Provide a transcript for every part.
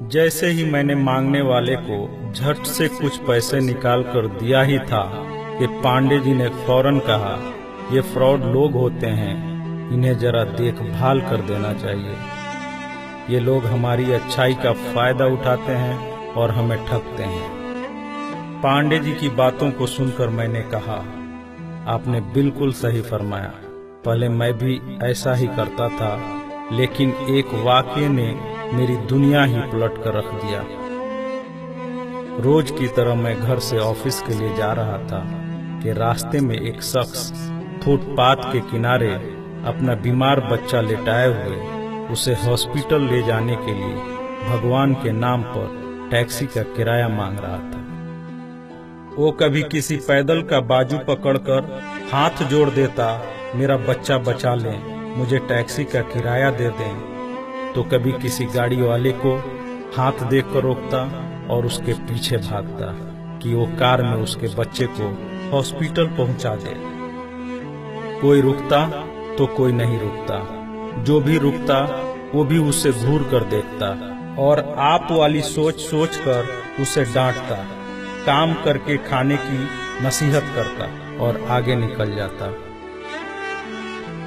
जैसे ही मैंने मांगने वाले को झट से कुछ पैसे निकाल कर दिया ही था कि पांडे जी ने फौरन कहा, ये फ्रॉड लोग होते हैं, इन्हें जरा देखभाल कर देना चाहिए। ये लोग हमारी अच्छाई का फायदा उठाते हैं और हमें ठगते हैं। पांडे जी की बातों को सुनकर मैंने कहा, आपने बिल्कुल सही फरमाया। पहले मैं भी ऐसा ही करता था, लेकिन एक वाक़ये ने मेरी दुनिया ही पलट कर रख दिया। रोज की तरह मैं घर से ऑफिस के लिए जा रहा था कि रास्ते में एक शख्स फुटपाथ के किनारे अपना बीमार बच्चा लेटाए हुए उसे हॉस्पिटल ले जाने के लिए भगवान के नाम पर टैक्सी का किराया मांग रहा था। वो कभी किसी पैदल का बाजू पकड़कर हाथ जोड़ देता, मेरा बच्चा बचा लें, मुझे टैक्सी का किराया दे दें, तो कभी किसी गाड़ी वाले को हाथ देकर रोकता और उसके पीछे भागता कि वो कार में उसके बच्चे को हॉस्पिटल पहुंचा दे। कोई रुकता तो कोई नहीं रुकता, जो भी रुकता वो भी उसे घूर कर देखता और आप वाली सोच सोच कर उसे डांटता, काम करके खाने की नसीहत करता और आगे निकल जाता।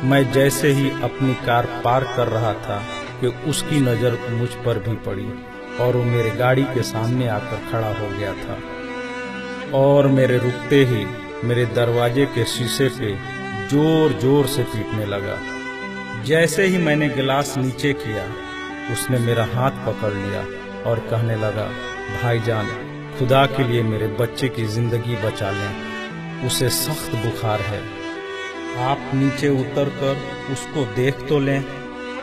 मैं जैसे ही अपनी कार पार्क कर रहा था कि उसकी नजर मुझ पर भी पड़ी और वो मेरे गाड़ी के सामने आकर खड़ा हो गया था और मेरे रुकते ही मेरे दरवाजे के शीशे पे जोर जोर से पीटने लगा। जैसे ही मैंने गिलास नीचे किया, उसने मेरा हाथ पकड़ लिया और कहने लगा, भाईजान, खुदा के लिए मेरे बच्चे की जिंदगी बचा लें, उसे सख्त बुखार है, आप नीचे उतरकर उसको देख तो लें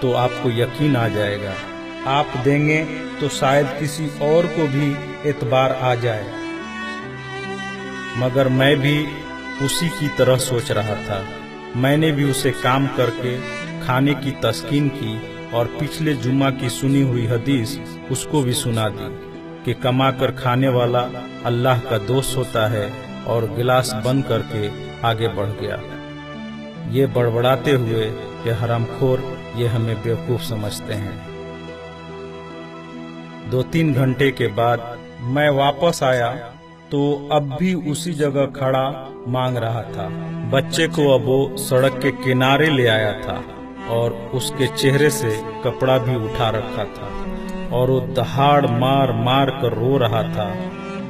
तो आपको यकीन आ जाएगा। आप देंगे तो शायद किसी और को भी एतबार आ जाए। मगर मैं भी उसी की तरह सोच रहा था। मैंने भी उसे काम करके खाने की तस्कीन की और पिछले जुम्मा की सुनी हुई हदीस उसको भी सुना दी कि कमा कर खाने वाला अल्लाह का दोस्त होता है, और गिलास बंद करके आगे बढ़ गया, ये बड़बड़ाते हुए कि हरामखोर, ये हमें बेवकूफ समझते हैं। 2-3 घंटे के बाद मैं वापस आया तो अब भी उसी जगह खड़ा मांग रहा था। बच्चे को अब वो सड़क के किनारे ले आया था और उसके चेहरे से कपड़ा भी उठा रखा था और वो दहाड़ मार मार कर रो रहा था।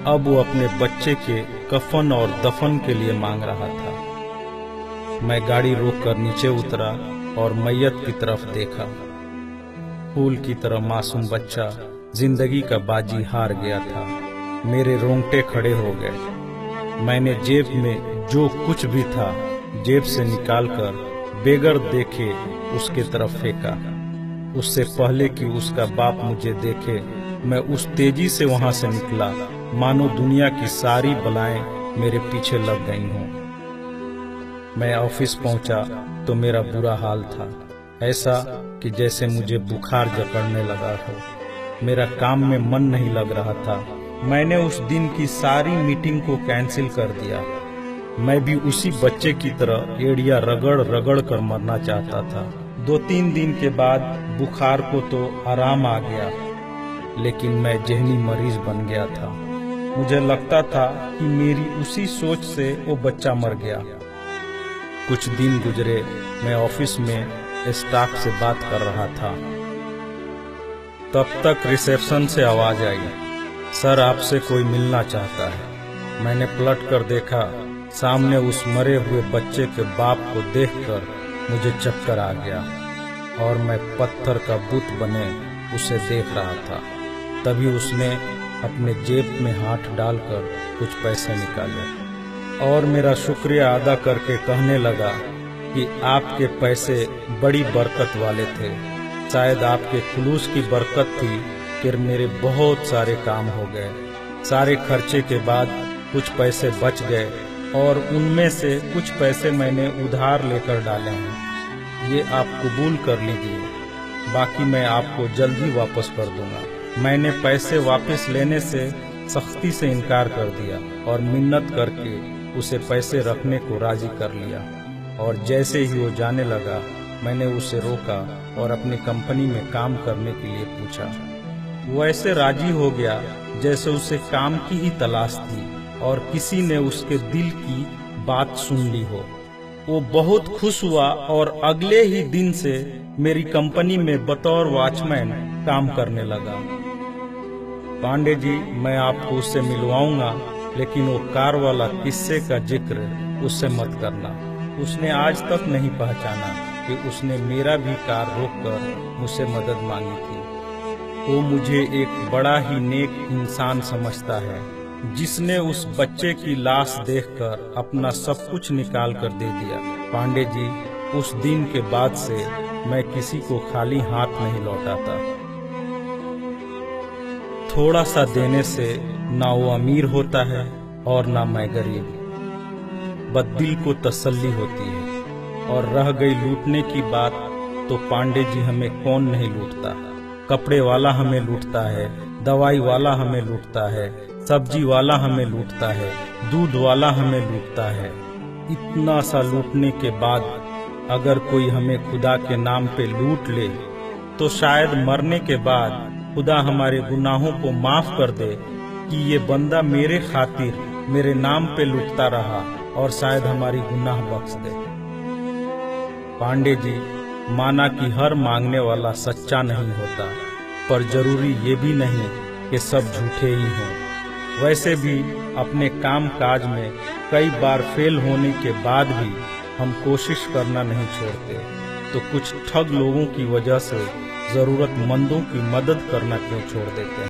अब वो अपने बच्चे के कफन और दफन के लिए मांग रहा था। मैं गाड़ी रोककर नीचे उतरा और मैयत की तरफ देखा। फूल की तरह मासूम बच्चा जिंदगी का बाजी हार गया था। मेरे रोंगटे खड़े हो गए। मैंने जेब में जो कुछ भी था जेब से निकालकर बेगर देखे उसके तरफ फेंका। उससे पहले कि उसका बाप मुझे देखे, मैं उस तेजी से वहां से निकला मानो दुनिया की सारी बलाएं मेरे पीछे लग गई हों। मैं ऑफिस पहुंचा तो मेरा बुरा हाल था, ऐसा कि जैसे मुझे बुखार जकड़ने लगा हो। मेरा काम में मन नहीं लग रहा था। मैंने उस दिन की सारी मीटिंग को कैंसिल कर दिया। मैं भी उसी बच्चे की तरह एड़िया रगड़ रगड़ कर मरना चाहता था। 2-3 दिन के बाद बुखार को तो आराम आ गया, लेकिन मैं जहनी मरीज बन गया था। मुझे लगता था कि मेरी उसी सोच से वो बच्चा मर गया। कुछ दिन गुजरे, मैं ऑफिस में स्टाफ से बात कर रहा था। तब तक रिसेप्शन से आवाज आई, सर आपसे कोई मिलना चाहता है। मैंने पलट कर देखा, सामने उस मरे हुए बच्चे के बाप को देखकर मुझे चक्कर आ गया और मैं पत्थर का बुत बने उसे देख रहा था। तभी उसने अपने जेब में हाथ डालकर कुछ पैसे निकाले और मेरा शुक्रिया अदा करके कहने लगा कि आपके पैसे बड़ी बरकत वाले थे। शायद आपके खुलूस की बरकत थी कि मेरे बहुत सारे काम हो गए। सारे खर्चे के बाद कुछ पैसे बच गए और उनमें से कुछ पैसे मैंने उधार लेकर डाले हैं। ये आप कबूल कर लीजिए, बाकी मैं आपको जल्द ही वापस कर दूंगा। मैंने पैसे वापस लेने से सख्ती से इनकार कर दिया और मिन्नत करके उसे पैसे रखने को राजी कर लिया। और जैसे ही वो जाने लगा, मैंने उसे रोका और अपनी कंपनी में काम करने के लिए पूछा। वो ऐसे राजी हो गया जैसे उसे काम की ही तलाश थी और किसी ने उसके दिल की बात सुन ली हो। वो बहुत खुश हुआ और अगले ही दिन से मेरी कंपनी में बतौर वॉचमैन काम करने लगा। पांडे जी, मैं आपको उससे मिलवाऊंगा, लेकिन वो कार वाला किस्से का जिक्र उससे मत करना। उसने आज तक नहीं पहचाना कि उसने मेरा भी कार रोककर मुझसे मदद मांगी थी। वो मुझे एक बड़ा ही नेक इंसान समझता है, जिसने उस बच्चे की लाश देखकर अपना सब कुछ निकाल कर दे दिया। पांडे जी, उस दिन के बाद से मैं किसी को खाली हाथ नहीं लौटाता। थोड़ा सा देने से ना वो अमीर होता है और ना मैं गरीब, बस दिल को तसल्ली होती है। और रह गई लूटने की बात, तो पांडे जी हमें कौन नहीं लूटता। कपड़े वाला हमें लूटता है, दवाई वाला हमें लूटता है, सब्जी वाला हमें लूटता है, दूध वाला हमें लूटता है। इतना सा लूटने के बाद अगर कोई हमें खुदा के नाम पे लूट ले, तो शायद मरने के बाद खुदा हमारे गुनाहों को माफ कर दे कि ये बंदा मेरे खातिर मेरे नाम पे लूटता रहा, और शायद हमारी गुनाह बख्श दे। पांडे जी, माना कि हर मांगने वाला सच्चा नहीं होता, पर जरूरी ये भी नहीं कि सब झूठे ही हों। वैसे भी अपने काम काज में कई बार फेल होने के बाद भी हम कोशिश करना नहीं छोड़ते, तो कुछ ठग लोगों की वजह से जरूरतमंदों की मदद करना क्यों छोड़ देते हैं।